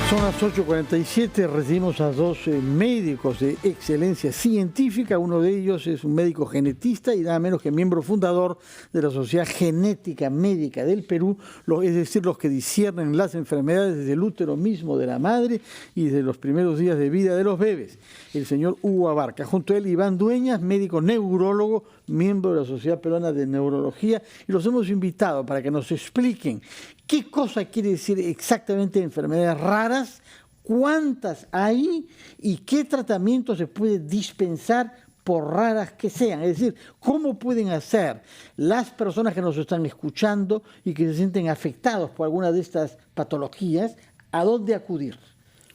Son las 8:47, recibimos a dos médicos de excelencia científica. Uno de ellos es un médico genetista y nada menos que miembro fundador de la Sociedad Genética Médica del Perú, es decir, los que disciernen las enfermedades desde el útero mismo de la madre y desde los primeros días de vida de los bebés. El señor Hugo Abarca. Junto a él, Iván Dueñas, médico neurólogo, miembro de la Sociedad Peruana de Neurología, y los hemos invitado para que nos expliquen qué cosa quiere decir exactamente enfermedades raras, cuántas hay y qué tratamiento se puede dispensar por raras que sean. Es decir, cómo pueden hacer las personas que nos están escuchando y que se sienten afectados por alguna de estas patologías, a dónde acudir.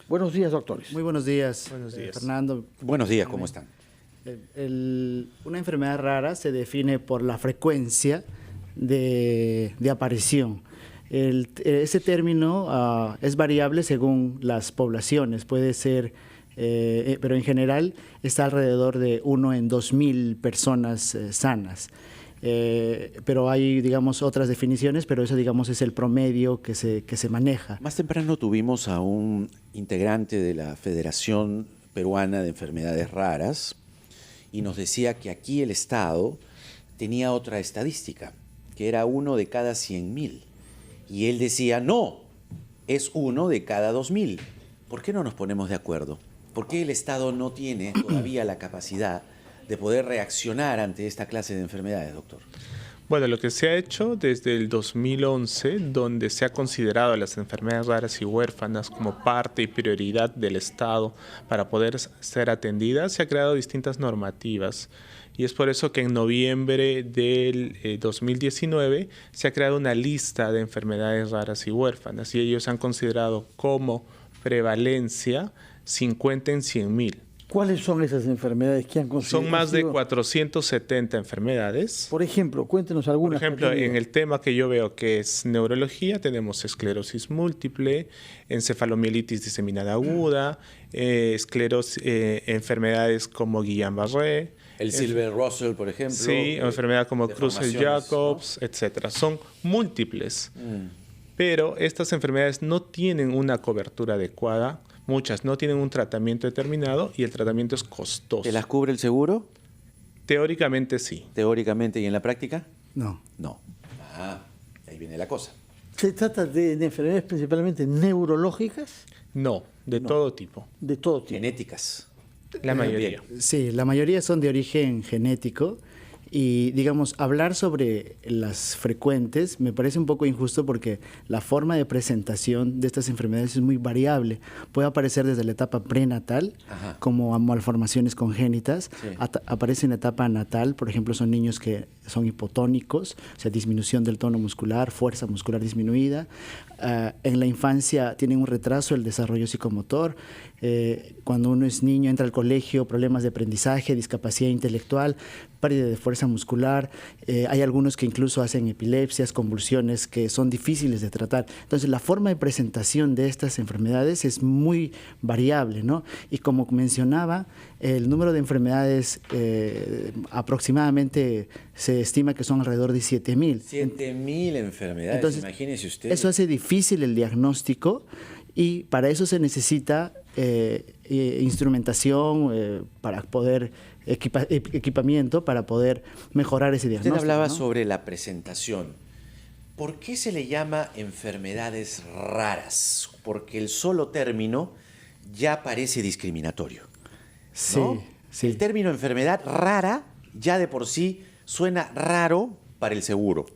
Buenos días, doctores. Muy buenos días, Fernando. Buenos días, ¿cómo están? Una enfermedad rara se define por la frecuencia de aparición. Ese término es variable según las poblaciones, puede ser, pero en general está alrededor de 1 en 2.000 personas sanas. Pero hay, digamos, otras definiciones, pero eso, digamos, es el promedio que se maneja. Más temprano tuvimos a un integrante de la Federación Peruana de Enfermedades Raras y nos decía que aquí el Estado tenía otra estadística, que era 1 de cada 100.000. Y él decía, no, es 1 de cada 2.000. ¿Por qué no nos ponemos de acuerdo? ¿Por qué el Estado no tiene todavía la capacidad de poder reaccionar ante esta clase de enfermedades, doctor? Bueno, lo que se ha hecho desde el 2011, donde se ha considerado a las enfermedades raras y huérfanas como parte y prioridad del Estado para poder ser atendidas, se ha creado distintas normativas. Y es por eso que en noviembre del 2019 se ha creado una lista de enfermedades raras y huérfanas y ellos han considerado como prevalencia 50 en 100.000. ¿Cuáles son esas enfermedades que han considerado? Son más de 470 enfermedades. Por ejemplo, cuéntenos algunas. Por ejemplo, en el tema que yo veo que es neurología, tenemos esclerosis múltiple, encefalomielitis diseminada aguda, enfermedades como Guillain-Barré. El Silver-Russell, por ejemplo. Sí, enfermedades como Creutzfeldt-Jacobs, ¿no? Etcétera. Son múltiples, pero estas enfermedades no tienen una cobertura adecuada. Muchas no tienen un tratamiento determinado y el tratamiento es costoso. ¿Te las cubre el seguro? Teóricamente sí. Teóricamente, ¿y en la práctica? No. No. Ah, ahí viene la cosa. ¿Se trata de enfermedades principalmente neurológicas? No, de todo tipo. De todo tipo. Genéticas. La mayoría. Sí, la mayoría son de origen genético. Y, digamos, hablar sobre las frecuentes me parece un poco injusto porque la forma de presentación de estas enfermedades es muy variable. Puede aparecer desde la etapa prenatal, como malformaciones congénitas, aparece en la etapa natal, por ejemplo, son niños que son hipotónicos, o sea, disminución del tono muscular, fuerza muscular disminuida. En la infancia tienen un retraso del desarrollo psicomotor. Cuando uno es niño, entra al colegio, problemas de aprendizaje, discapacidad intelectual, pérdida de fuerza muscular. Hay algunos que incluso hacen epilepsias, convulsiones que son difíciles de tratar. Entonces, la forma de presentación de estas enfermedades es muy variable, ¿no? Y como mencionaba, el número de enfermedades aproximadamente se estima que son alrededor de 7.000. 7.000 enfermedades, entonces, imagínese usted. Eso hace difícil el diagnóstico y para eso se necesita instrumentación para poder equipamiento para poder mejorar ese diagnóstico. Usted hablaba, ¿no?, sobre la presentación. ¿Por qué se le llama enfermedades raras? Porque el solo término ya parece discriminatorio, ¿no? Sí. El término enfermedad rara ya de por sí suena raro para el seguro,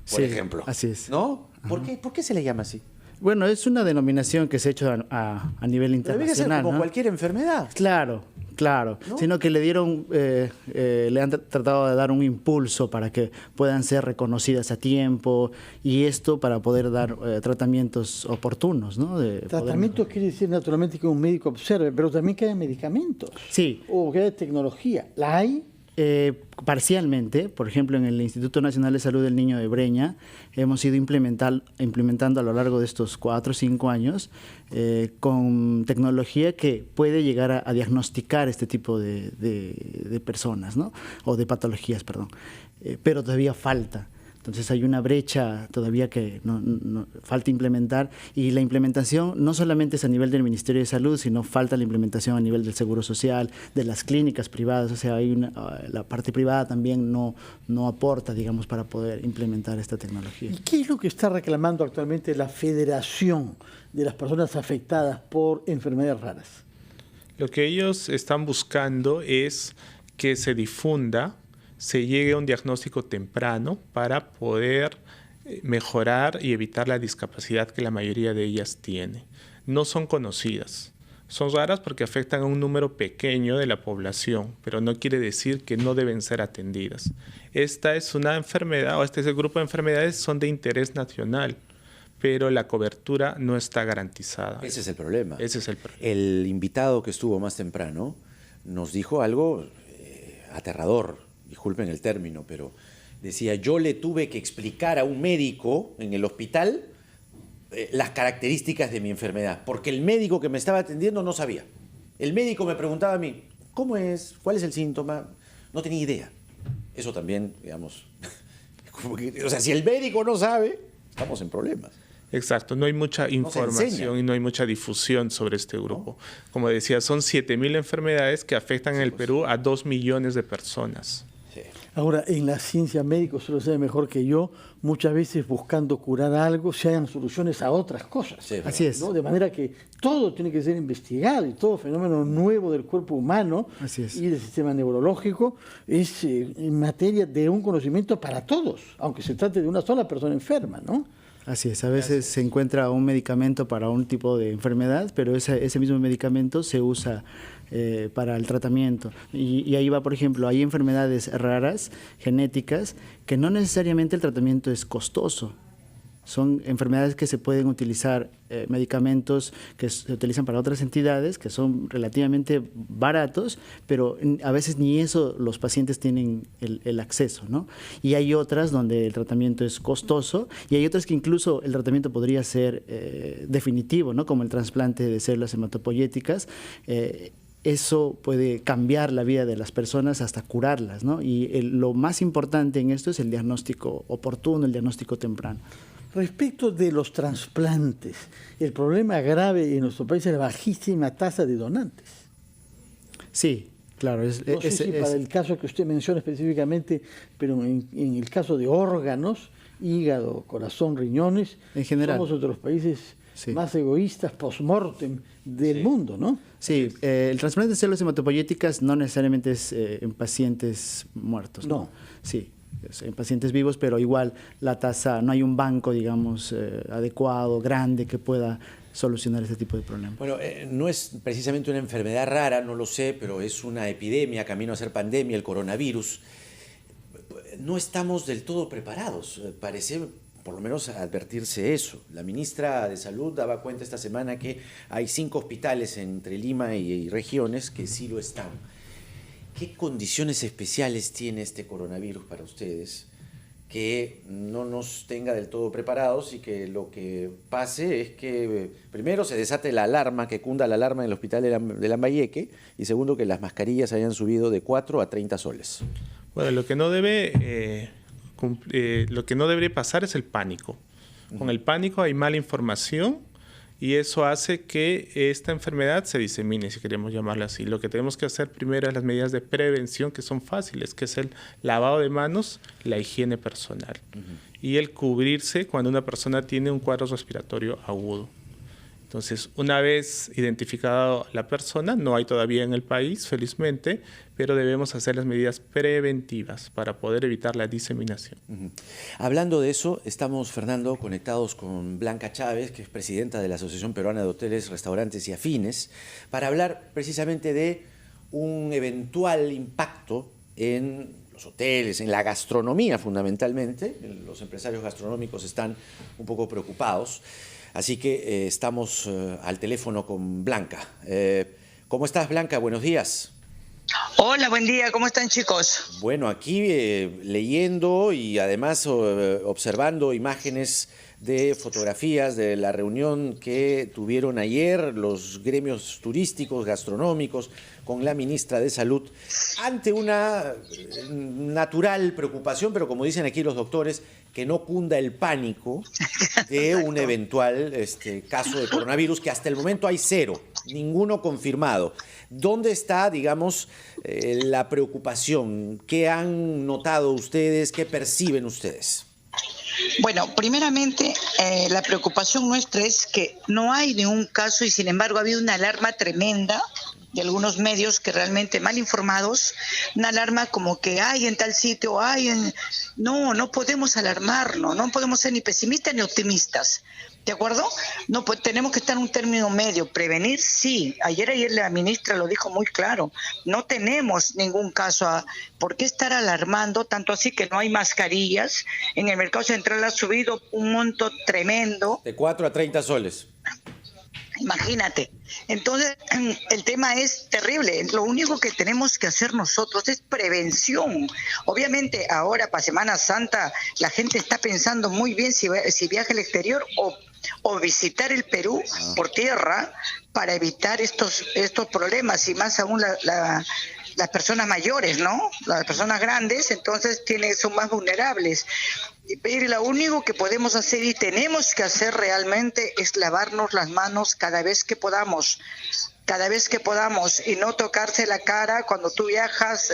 por ejemplo. Así es. ¿No? ¿Por qué se le llama así? Bueno, es una denominación que se ha hecho a nivel internacional. Debe ser como, ¿no?, cualquier enfermedad. Claro, ¿no? Sino que le han tratado de dar un impulso para que puedan ser reconocidas a tiempo y esto para poder dar tratamientos oportunos, ¿no? Tratamiento quiere decir naturalmente que un médico observe, pero también que haya medicamentos. Sí. O que haya tecnología. ¿La hay? Parcialmente, por ejemplo, en el Instituto Nacional de Salud del Niño de Breña hemos ido implementando a lo largo de estos 4 o 5 años con tecnología que puede llegar a diagnosticar este tipo de personas, ¿no?, o de patologías, perdón. Pero todavía falta. Entonces hay una brecha todavía que falta implementar, y la implementación no solamente es a nivel del Ministerio de Salud, sino falta la implementación a nivel del Seguro Social, de las clínicas privadas. O sea, la parte privada también no aporta, digamos, para poder implementar esta tecnología. ¿Y qué es lo que está reclamando actualmente la Federación de las Personas Afectadas por Enfermedades Raras? Lo que ellos están buscando es que se difunda, se llegue a un diagnóstico temprano para poder mejorar y evitar la discapacidad que la mayoría de ellas tiene. No son conocidas. Son raras porque afectan a un número pequeño de la población, pero no quiere decir que no deben ser atendidas. Esta es una enfermedad, o este es el grupo de enfermedades, son de interés nacional, pero la cobertura no está garantizada. Ese es el problema. Ese es el problema. El invitado que estuvo más temprano nos dijo algo aterrador. Disculpen el término, pero decía, yo le tuve que explicar a un médico en el hospital las características de mi enfermedad, porque el médico que me estaba atendiendo no sabía. El médico me preguntaba a mí, ¿cómo es? ¿Cuál es el síntoma? No tenía idea. Eso también, digamos, o sea, si el médico no sabe, estamos en problemas. Exacto, no hay mucha información y no hay mucha difusión sobre este grupo. Como decía, son 7.000 enfermedades que afectan en el Perú a 2 millones de personas. Sí. Ahora, en la ciencia médica, usted lo sabe mejor que yo, muchas veces buscando curar algo se hallan soluciones a otras cosas. Sí, así es. ¿no? De manera que todo tiene que ser investigado y todo fenómeno nuevo del cuerpo humano y del sistema neurológico es en materia de un conocimiento para todos, aunque se trate de una sola persona enferma, ¿no? Así es, a veces se encuentra un medicamento para un tipo de enfermedad, pero ese mismo medicamento se usa para el tratamiento. Y ahí va, por ejemplo, hay enfermedades raras, genéticas, que no necesariamente el tratamiento es costoso. Son enfermedades que se pueden utilizar, medicamentos que se utilizan para otras entidades, que son relativamente baratos, pero a veces ni eso los pacientes tienen el acceso, ¿no? Y hay otras donde el tratamiento es costoso, y hay otras que incluso el tratamiento podría ser definitivo, ¿no? Como el trasplante de células hematopoyéticas. Eso puede cambiar la vida de las personas hasta curarlas, ¿no? Y lo más importante en esto es el diagnóstico oportuno, el diagnóstico temprano. Respecto de los trasplantes, el problema grave en nuestro país es la bajísima tasa de donantes. Sí, claro. No sé si para el caso que usted menciona específicamente, pero en el caso de órganos, hígado, corazón, riñones, en general, somos otros países más egoístas post-mortem del mundo, ¿no? Sí, el trasplante de células hematopoyéticas no necesariamente es en pacientes muertos, ¿no? Sí. En pacientes vivos, pero igual la tasa, no hay un banco, digamos, adecuado, grande, que pueda solucionar este tipo de problemas. Bueno, no es precisamente una enfermedad rara, no lo sé, pero es una epidemia, camino a ser pandemia, el coronavirus. No estamos del todo preparados, parece por lo menos advertirse eso. La ministra de Salud daba cuenta esta semana que hay 5 hospitales entre Lima y regiones que sí lo están. ¿Qué condiciones especiales tiene este coronavirus para ustedes que no nos tenga del todo preparados y que lo que pase es que primero se desate la alarma, que cunda la alarma en el hospital de Lambayeque, y segundo que las mascarillas hayan subido de 4 a 30 soles? Bueno, lo que no debería pasar es el pánico. Con el pánico hay mala información, y eso hace que esta enfermedad se disemine, si queremos llamarla así. Lo que tenemos que hacer primero es las medidas de prevención, que son fáciles, que es el lavado de manos, la higiene personal y el cubrirse cuando una persona tiene un cuadro respiratorio agudo. Entonces, una vez identificada la persona, no hay todavía en el país, felizmente, pero debemos hacer las medidas preventivas para poder evitar la diseminación. Hablando de eso, estamos, Fernando, conectados con Blanca Chávez, que es presidenta de la Asociación Peruana de Hoteles, Restaurantes y Afines, para hablar precisamente de un eventual impacto en los hoteles, en la gastronomía fundamentalmente. Los empresarios gastronómicos están un poco preocupados. Así que estamos al teléfono con Blanca. ¿Cómo estás, Blanca? Buenos días. Hola, buen día. ¿Cómo están, chicos? Bueno, aquí leyendo y además observando imágenes de fotografías de la reunión que tuvieron ayer los gremios turísticos, gastronómicos, con la ministra de Salud, ante una natural preocupación, pero como dicen aquí los doctores, que no cunda el pánico de un eventual caso de coronavirus, que hasta el momento hay 0, ninguno confirmado. ¿Dónde está, digamos, la preocupación? ¿Qué han notado ustedes? ¿Qué perciben ustedes? Bueno, primeramente, la preocupación nuestra es que no hay ningún caso y sin embargo ha habido una alarma tremenda de algunos medios que realmente mal informados, una alarma como que hay en tal sitio, hay en... No podemos alarmarnos, no podemos ser ni pesimistas ni optimistas, ¿de acuerdo? No, pues tenemos que estar en un término medio, prevenir sí, ayer la ministra lo dijo muy claro, no tenemos ningún caso, ¿por qué estar alarmando? Tanto así que no hay mascarillas, en el mercado central ha subido un monto tremendo. De 4 a 30 soles. Imagínate. Entonces, el tema es terrible. Lo único que tenemos que hacer nosotros es prevención. Obviamente, ahora para Semana Santa, la gente está pensando muy bien si viaja al exterior o visitar el Perú por tierra para evitar estos problemas, y más aún las personas mayores, ¿no? Las personas grandes, entonces son más vulnerables. Pero lo único que podemos hacer y tenemos que hacer realmente es lavarnos las manos cada vez que podamos y no tocarse la cara cuando tú viajas.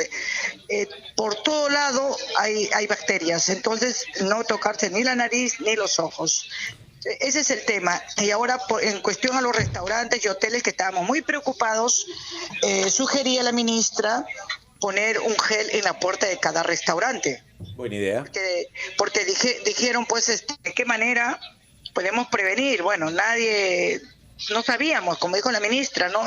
Por todo lado hay bacterias, entonces no tocarse ni la nariz ni los ojos. Ese es el tema. Y ahora, en cuestión a los restaurantes y hoteles, que estábamos muy preocupados, sugería la ministra poner un gel en la puerta de cada restaurante. Buena idea. Porque dijeron, pues, ¿de qué manera podemos prevenir? Bueno, no sabíamos, como dijo la ministra, ¿no?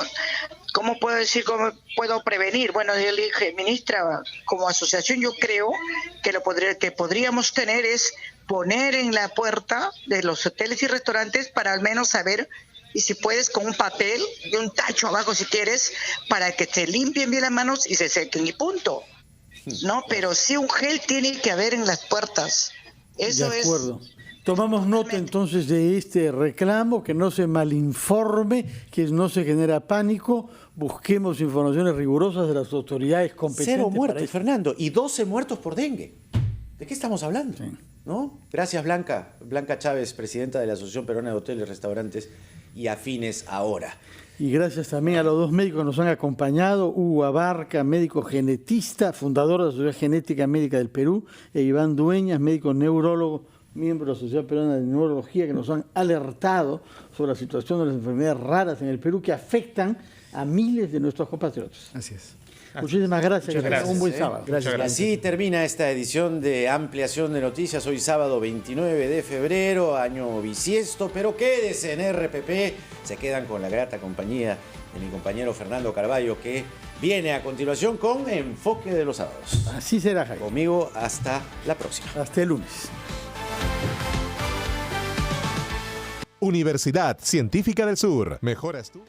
¿Cómo puedo decir cómo puedo prevenir? Bueno, yo le dije, ministra, como asociación yo creo que que podríamos tener es poner en la puerta de los hoteles y restaurantes para al menos saber, y si puedes con un papel y un tacho abajo si quieres, para que se limpien bien las manos y se sequen y punto. No, pero sí un gel tiene que haber en las puertas. Eso de acuerdo. Tomamos nota entonces de este reclamo, que no se malinforme, que no se genera pánico, busquemos informaciones rigurosas de las autoridades competentes. 0 muertos, Fernando, y 12 muertos por dengue. ¿De qué estamos hablando? Sí. ¿No? Gracias, Blanca Chávez, presidenta de la Asociación Peruana de Hoteles, Restaurantes y Afines Ahora. Y gracias también a los dos médicos que nos han acompañado, Hugo Abarca, médico genetista, fundador de la Sociedad Genética Médica del Perú, e Iván Dueñas, médico neurólogo, miembro de la Sociedad Peruana de Neurología, que nos han alertado sobre la situación de las enfermedades raras en el Perú que afectan a miles de nuestros compatriotas. Así es. Muchísimas gracias. Muchas gracias. Un buen sábado. Gracias. Así termina esta edición de Ampliación de Noticias. Hoy sábado 29 de febrero, año bisiesto, pero quédese en RPP. Se quedan con la grata compañía de mi compañero Fernando Carballo, que viene a continuación con Enfoque de los Sábados. Así será, Jaime. Conmigo hasta la próxima. Hasta el lunes. Universidad Científica del Sur. ¿Mejoras tú?